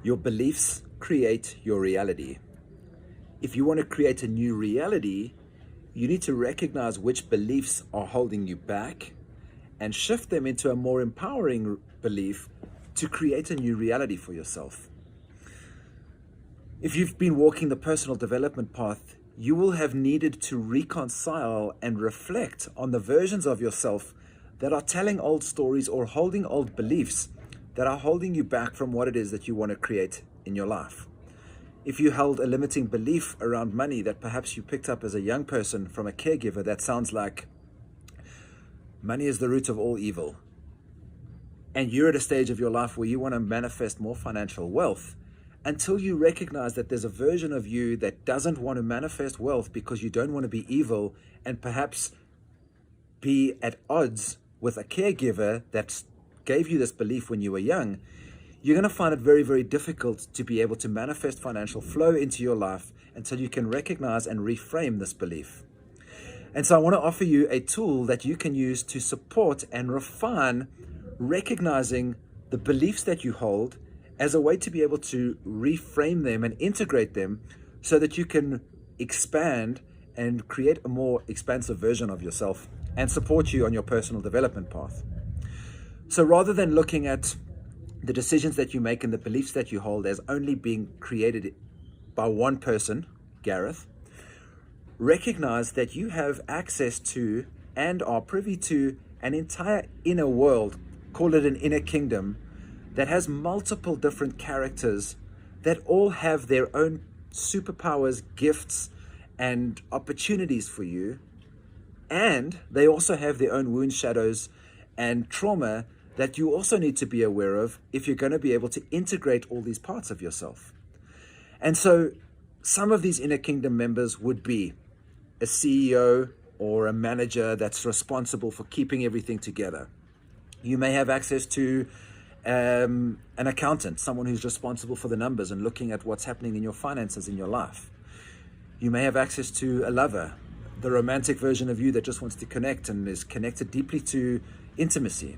Your beliefs create your reality. If you want to create a new reality, you need to recognize which beliefs are holding you back and shift them into a more empowering belief to create a new reality for yourself. If you've been walking the personal development path, you will have needed to reconcile and reflect on the versions of yourself that are telling old stories or holding old beliefs that are holding you back from what it is that you want to create in your life. If you held a limiting belief around money that perhaps you picked up as a young person from a caregiver that sounds like money is the root of all evil, and you're at a stage of your life where you want to manifest more financial wealth, until you recognize that there's a version of you that doesn't want to manifest wealth because you don't want to be evil and perhaps be at odds with a caregiver that gave you this belief when you were young, you're going to find it very, very difficult to be able to manifest financial flow into your life until you can recognize and reframe this belief. And so I want to offer you a tool that you can use to support and refine recognizing the beliefs that you hold as a way to be able to reframe them and integrate them so that you can expand and create a more expansive version of yourself and support you on your personal development path. So rather than looking at the decisions that you make and the beliefs that you hold as only being created by one person, Gareth, recognize that you have access to and are privy to an entire inner world, call it an inner kingdom, that has multiple different characters that all have their own superpowers, gifts, and opportunities for you. And they also have their own wounds, shadows, and trauma that you also need to be aware of if you're going to be able to integrate all these parts of yourself. And so some of these inner kingdom members would be a CEO or a manager that's responsible for keeping everything together. You may have access to an accountant, someone who's responsible for the numbers and looking at what's happening in your finances in your life. You may have access to a lover, the romantic version of you that just wants to connect and is connected deeply to intimacy.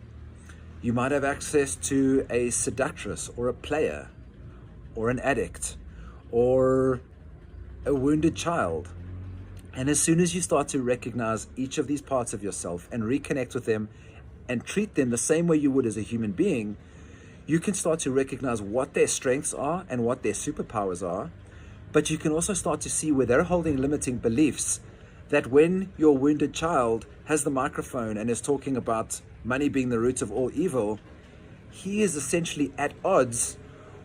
You might have access to a seductress or a player or an addict or a wounded child. And as soon as you start to recognize each of these parts of yourself and reconnect with them and treat them the same way you would as a human being, you can start to recognize what their strengths are and what their superpowers are. But you can also start to see where they're holding limiting beliefs, that when your wounded child has the microphone and is talking about money being the root of all evil, he is essentially at odds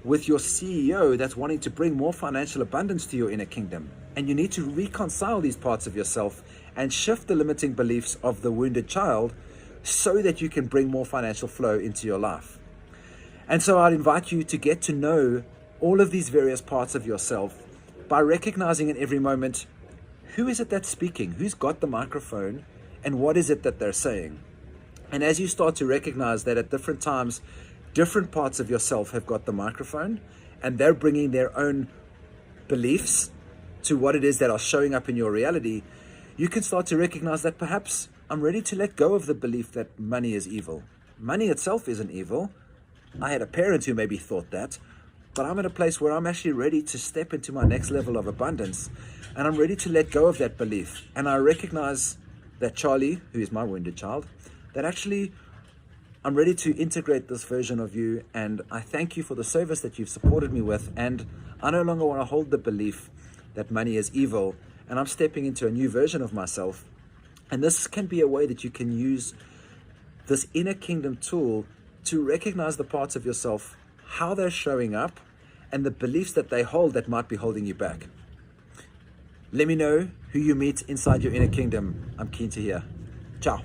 with your CEO that's wanting to bring more financial abundance to your inner kingdom. And you need to reconcile these parts of yourself and shift the limiting beliefs of the wounded child so that you can bring more financial flow into your life. And so I'd invite you to get to know all of these various parts of yourself by recognizing in every moment, who is it that's speaking? Who's got the microphone? And what is it that they're saying? And as you start to recognize that at different times, different parts of yourself have got the microphone and they're bringing their own beliefs to what it is that are showing up in your reality, you can start to recognize that perhaps I'm ready to let go of the belief that money is evil. Money itself isn't evil. I had a parent who maybe thought that, but I'm at a place where I'm actually ready to step into my next level of abundance, and I'm ready to let go of that belief. And I recognize that Charlie, who is my wounded child, that actually I'm ready to integrate this version of you, and I thank you for the service that you've supported me with, and I no longer want to hold the belief that money is evil, and I'm stepping into a new version of myself. And this can be a way that you can use this inner kingdom tool to recognize the parts of yourself, how they're showing up, and the beliefs that they hold that might be holding you back. Let me know who you meet inside your inner kingdom. I'm keen to hear. Ciao.